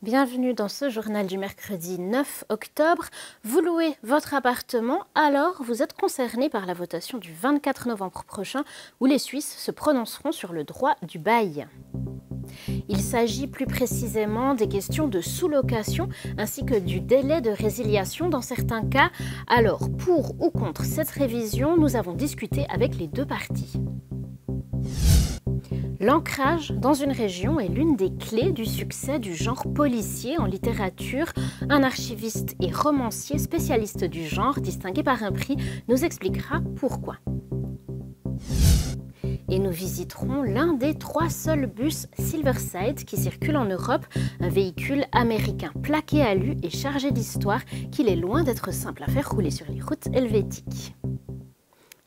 Bienvenue dans ce journal du mercredi 9 octobre. Vous louez votre appartement, alors vous êtes concerné par la votation du 24 novembre prochain où les Suisses se prononceront sur le droit du bail. Il s'agit plus précisément des questions de sous-location ainsi que du délai de résiliation dans certains cas. Alors, pour ou contre cette révision, nous avons discuté avec les deux parties. L'ancrage dans une région est l'une des clés du succès du genre policier en littérature. Un archiviste et romancier spécialiste du genre, distingué par un prix, nous expliquera pourquoi. Et nous visiterons l'un des 3 seuls bus Silverside qui circulent en Europe, un véhicule américain plaqué à l'U et chargé d'histoire qu'il est loin d'être simple à faire rouler sur les routes helvétiques.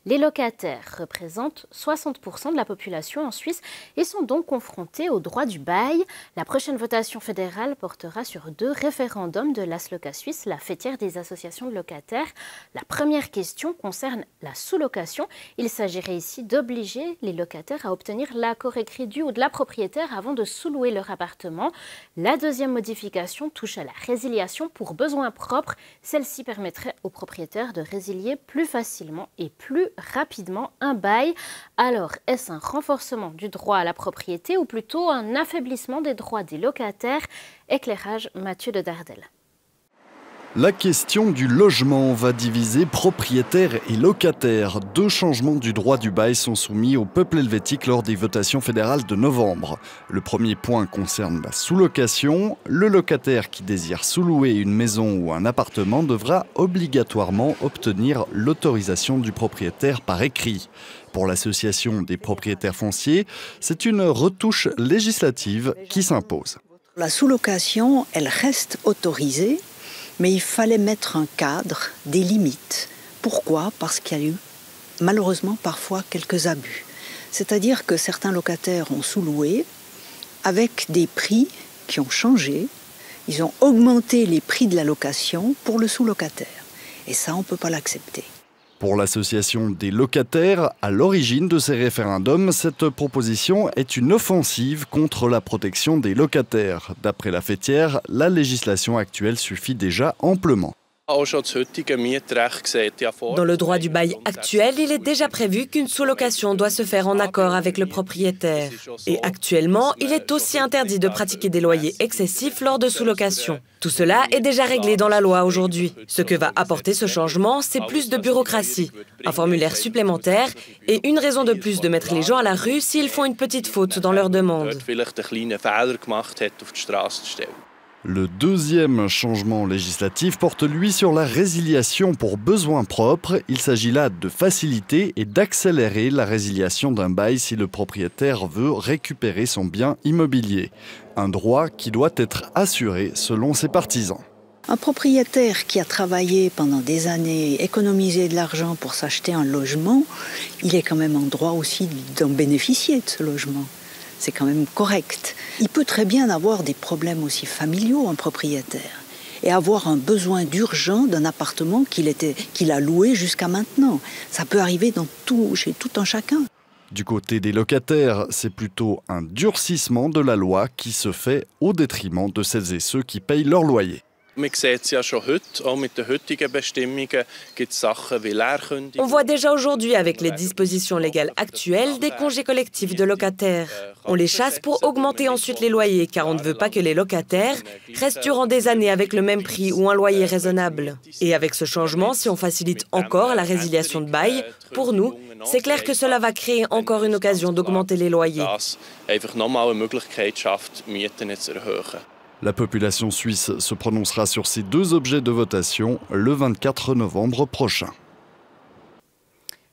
Les locataires représentent 60% de la population en Suisse et sont donc confrontés au droit du bail. La prochaine votation fédérale portera sur 2 référendums de l'ASLOCA Suisse, la fêtière des associations de locataires. La première question concerne la sous-location. Il s'agirait ici d'obliger les locataires à obtenir l'accord écrit du ou de la propriétaire avant de sous-louer leur appartement. La deuxième modification touche à la résiliation pour besoins propres. Celle-ci permettrait aux propriétaires de résilier plus facilement et plus rapidement un bail. Alors, est-ce un renforcement du droit à la propriété ou plutôt un affaiblissement des droits des locataires? Éclairage Mathieu de Dardel. La question du logement va diviser propriétaires et locataires. 2 changements du droit du bail sont soumis au peuple helvétique lors des votations fédérales de novembre. Le premier point concerne la sous-location. Le locataire qui désire sous-louer une maison ou un appartement devra obligatoirement obtenir l'autorisation du propriétaire par écrit. Pour l'association des propriétaires fonciers, c'est une retouche législative qui s'impose. La sous-location, elle reste autorisée. Mais il fallait mettre un cadre, des limites. Pourquoi? Parce qu'il y a eu malheureusement parfois quelques abus. C'est-à-dire que certains locataires ont sous-loué avec des prix qui ont changé. Ils ont augmenté les prix de la location pour le sous-locataire. Et ça, on ne peut pas l'accepter. Pour l'association des locataires, à l'origine de ces référendums, cette proposition est une offensive contre la protection des locataires. D'après la fêtière, la législation actuelle suffit déjà amplement. Dans le droit du bail actuel, il est déjà prévu qu'une sous-location doit se faire en accord avec le propriétaire. Et actuellement, il est aussi interdit de pratiquer des loyers excessifs lors de sous-location. Tout cela est déjà réglé dans la loi aujourd'hui. Ce que va apporter ce changement, c'est plus de bureaucratie, un formulaire supplémentaire et une raison de plus de mettre les gens à la rue s'ils font une petite faute dans leur demande. Le deuxième changement législatif porte lui sur la résiliation pour besoins propres. Il s'agit là de faciliter et d'accélérer la résiliation d'un bail si le propriétaire veut récupérer son bien immobilier. Un droit qui doit être assuré selon ses partisans. Un propriétaire qui a travaillé pendant des années, économisé de l'argent pour s'acheter un logement, il est quand même en droit aussi d'en bénéficier de ce logement. C'est quand même correct. Il peut très bien avoir des problèmes aussi familiaux, un propriétaire, et avoir un besoin d'urgent d'un appartement qu'il a loué jusqu'à maintenant. Ça peut arriver chez tout un chacun. Du côté des locataires, c'est plutôt un durcissement de la loi qui se fait au détriment de celles et ceux qui payent leur loyer. On voit déjà aujourd'hui avec les dispositions légales actuelles des congés collectifs de locataires. On les chasse pour augmenter ensuite les loyers car on ne veut pas que les locataires restent durant des années avec le même prix ou un loyer raisonnable. Et avec ce changement, si on facilite encore la résiliation de bail, pour nous, c'est clair que cela va créer encore une occasion d'augmenter les loyers. La population suisse se prononcera sur ces 2 objets de votation le 24 novembre prochain.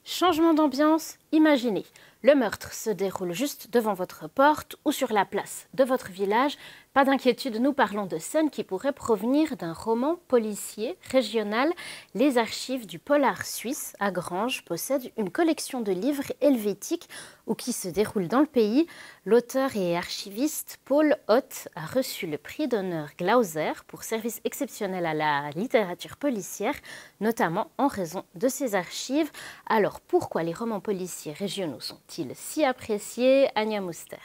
Changement d'ambiance, imaginez. Le meurtre se déroule juste devant votre porte ou sur la place de votre village. Pas d'inquiétude, nous parlons de scènes qui pourraient provenir d'un roman policier régional. Les archives du Polar suisse à Granges possèdent une collection de livres helvétiques ou qui se déroulent dans le pays. L'auteur et archiviste Paul Ott a reçu le prix d'honneur Glauser pour service exceptionnel à la littérature policière, notamment en raison de ses archives. Alors pourquoi les romans policiers régionaux sont-ils si appréciés? Anya Mouster.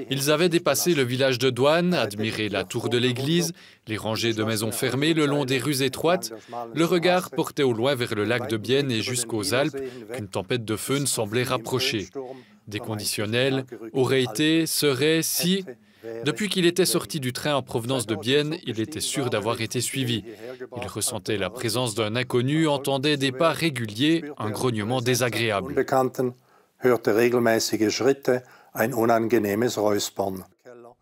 Ils avaient dépassé le village de Douane, admiré la tour de l'église, les rangées de maisons fermées le long des rues étroites. Le regard portait au loin vers le lac de Bienne et jusqu'aux Alpes, qu'une tempête de feu semblait rapprocher. Des conditionnels auraient été, seraient, si... Depuis qu'il était sorti du train en provenance de Bienne, il était sûr d'avoir été suivi. Il ressentait la présence d'un inconnu, entendait des pas réguliers, un grognement désagréable.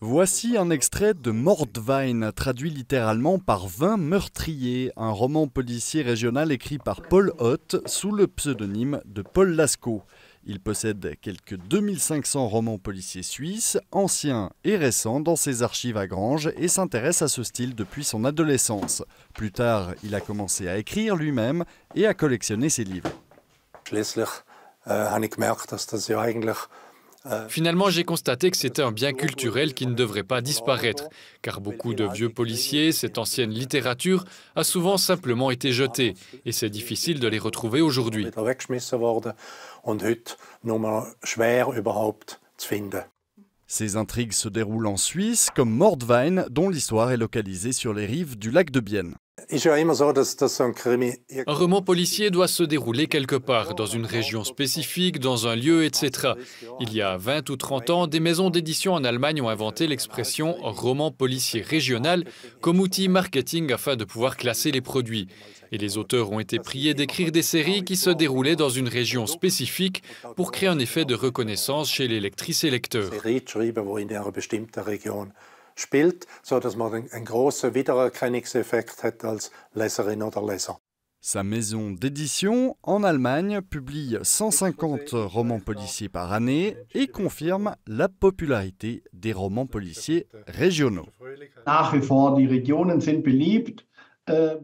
Voici un extrait de Mordwein, traduit littéralement par 20 meurtriers, un roman policier régional écrit par Paul Hoth sous le pseudonyme de Paul Lascaux. Il possède quelques 2500 romans policiers suisses, anciens et récents, dans ses archives à Granges et s'intéresse à ce style depuis son adolescence. Plus tard, il a commencé à écrire lui-même et à collectionner ses livres. Finalement, j'ai constaté que c'était un bien culturel qui ne devrait pas disparaître, car beaucoup de vieux policiers, cette ancienne littérature, a souvent simplement été jetée, et c'est difficile de les retrouver aujourd'hui. Ces intrigues se déroulent en Suisse, comme Mordwein, dont l'histoire est localisée sur les rives du lac de Bienne. Un roman policier doit se dérouler quelque part, dans une région spécifique, dans un lieu, etc. Il y a 20 ou 30 ans, des maisons d'édition en Allemagne ont inventé l'expression « roman policier régional » comme outil marketing afin de pouvoir classer les produits. Et les auteurs ont été priés d'écrire des séries qui se déroulaient dans une région spécifique pour créer un effet de reconnaissance chez les lectrices et lecteurs. Sa maison d'édition, en Allemagne, publie 150 romans policiers par année et confirme la popularité des romans policiers régionaux.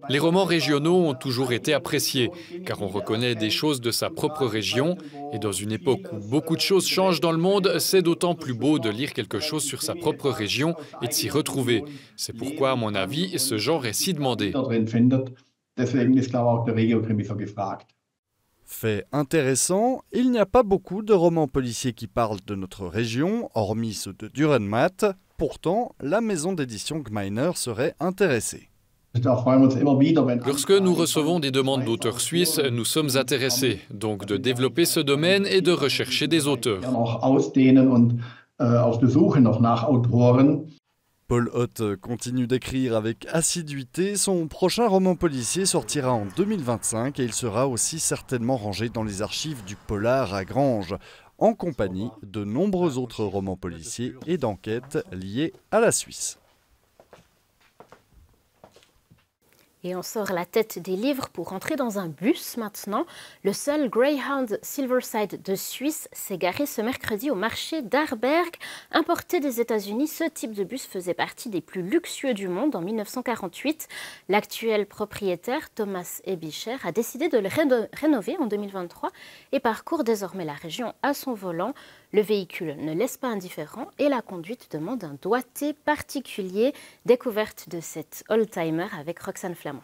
Les romans régionaux ont toujours été appréciés, car on reconnaît des choses de sa propre région. Et dans une époque où beaucoup de choses changent dans le monde, c'est d'autant plus beau de lire quelque chose sur sa propre région et de s'y retrouver. C'est pourquoi, à mon avis, ce genre est si demandé. Fait intéressant, il n'y a pas beaucoup de romans policiers qui parlent de notre région, hormis ceux de Dürrenmatt. Pourtant, la maison d'édition Gmeiner serait intéressée. Lorsque nous recevons des demandes d'auteurs suisses, nous sommes intéressés, donc de développer ce domaine et de rechercher des auteurs. Paul Hoth continue d'écrire avec assiduité. Son prochain roman policier sortira en 2025 et il sera aussi certainement rangé dans les archives du Polar à Granges, en compagnie de nombreux autres romans policiers et d'enquêtes liées à la Suisse. Et on sort la tête des livres pour entrer dans un bus maintenant. Le seul Greyhound Silverside de Suisse s'est garé ce mercredi au marché d'Arberg. Importé des États-Unis, ce type de bus faisait partie des plus luxueux du monde en 1948. L'actuel propriétaire, Thomas Ebischer, a décidé de le rénover en 2023 et parcourt désormais la région à son volant. Le véhicule ne laisse pas indifférent et la conduite demande un doigté particulier. Découverte de cet oldtimer avec Roxane Flamand.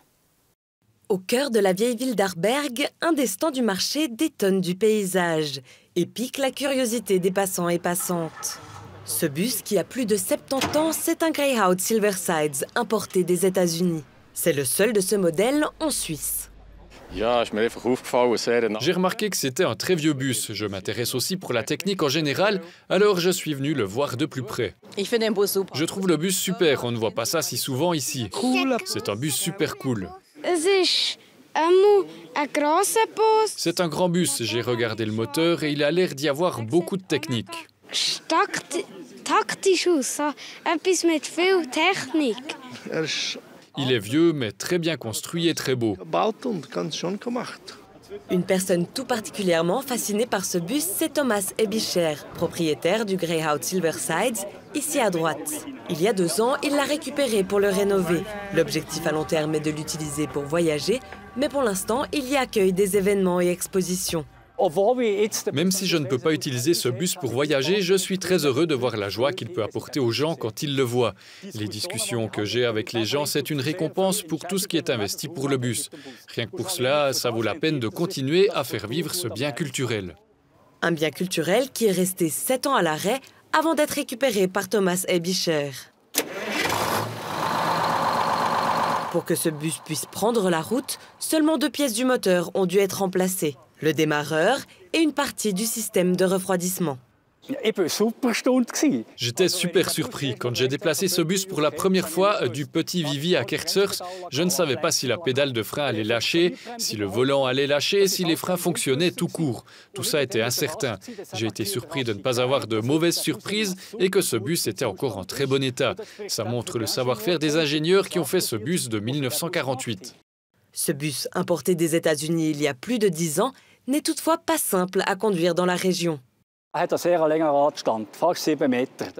Au cœur de la vieille ville d'Arberg, un des stands du marché détonne du paysage et pique la curiosité des passants et passantes. Ce bus, qui a plus de 70 ans, c'est un Greyhound Silverside importé des États-Unis. C'est le seul de ce modèle en Suisse. J'ai remarqué que c'était un très vieux bus. Je m'intéresse aussi pour la technique en général, alors je suis venu le voir de plus près. Je trouve le bus super, on ne voit pas ça si souvent ici. C'est un bus super cool. C'est un grand bus, j'ai regardé le moteur et il a l'air d'y avoir beaucoup de technique. Il est vieux, mais très bien construit et très beau. Une personne tout particulièrement fascinée par ce bus, c'est Thomas Ebischer, propriétaire du Greyhound Silverside, ici à droite. Il y a 2 ans, il l'a récupéré pour le rénover. L'objectif à long terme est de l'utiliser pour voyager, mais pour l'instant, il y accueille des événements et expositions. Même si je ne peux pas utiliser ce bus pour voyager, je suis très heureux de voir la joie qu'il peut apporter aux gens quand ils le voient. Les discussions que j'ai avec les gens, c'est une récompense pour tout ce qui est investi pour le bus. Rien que pour cela, ça vaut la peine de continuer à faire vivre ce bien culturel. Un bien culturel qui est resté 7 ans à l'arrêt avant d'être récupéré par Thomas Aebischer. Pour que ce bus puisse prendre la route, seulement 2 pièces du moteur ont dû être remplacées. Le démarreur et une partie du système de refroidissement. J'étais super surpris. Quand j'ai déplacé ce bus pour la première fois du Petit Vivi à Kerzers, je ne savais pas si la pédale de frein allait lâcher, si le volant allait lâcher, si les freins fonctionnaient tout court. Tout ça était incertain. J'ai été surpris de ne pas avoir de mauvaises surprises et que ce bus était encore en très bon état. Ça montre le savoir-faire des ingénieurs qui ont fait ce bus de 1948. Ce bus, importé des États-Unis il y a plus de 10 ans, n'est toutefois pas simple à conduire dans la région.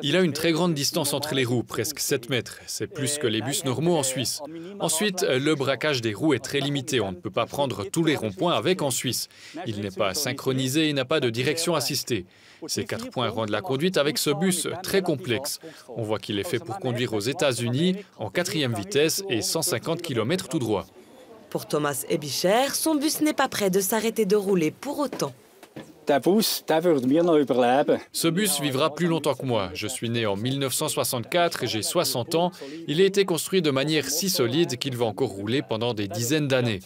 Il a une très grande distance entre les roues, presque 7 mètres. C'est plus que les bus normaux en Suisse. Ensuite, le braquage des roues est très limité. On ne peut pas prendre tous les ronds-points avec en Suisse. Il n'est pas synchronisé et n'a pas de direction assistée. Ces 4 points rendent la conduite avec ce bus très complexe. On voit qu'il est fait pour conduire aux États-Unis en 4e vitesse et 150 km tout droit. Pour Thomas Aebischer, son bus n'est pas prêt de s'arrêter de rouler pour autant. Ce bus vivra plus longtemps que moi. Je suis né en 1964 et j'ai 60 ans. Il a été construit de manière si solide qu'il va encore rouler pendant des dizaines d'années.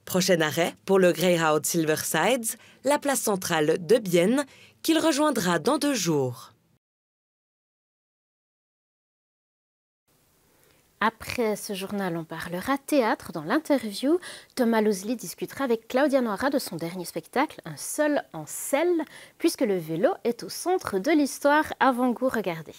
Prochain arrêt pour le Greyhound Silversides, la place centrale de Bienne, qu'il rejoindra dans 2 jours. Après ce journal, on parlera théâtre. Dans l'interview, Thomas Loosli discutera avec Claudia Noira de son dernier spectacle, Un seul en selle, puisque le vélo est au centre de l'histoire. Avant-goût, regardez.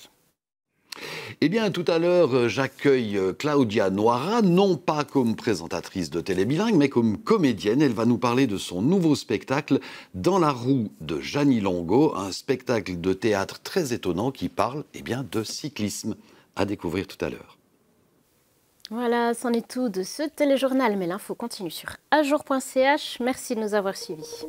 Eh bien, tout à l'heure, j'accueille Claudia Noira, non pas comme présentatrice de Télé Bilingue, mais comme comédienne. Elle va nous parler de son nouveau spectacle, Dans la roue de Jeannie Longo, un spectacle de théâtre très étonnant qui parle de cyclisme. À découvrir tout à l'heure. Voilà, c'en est tout de ce téléjournal, mais l'info continue sur ajour.ch. Merci de nous avoir suivis.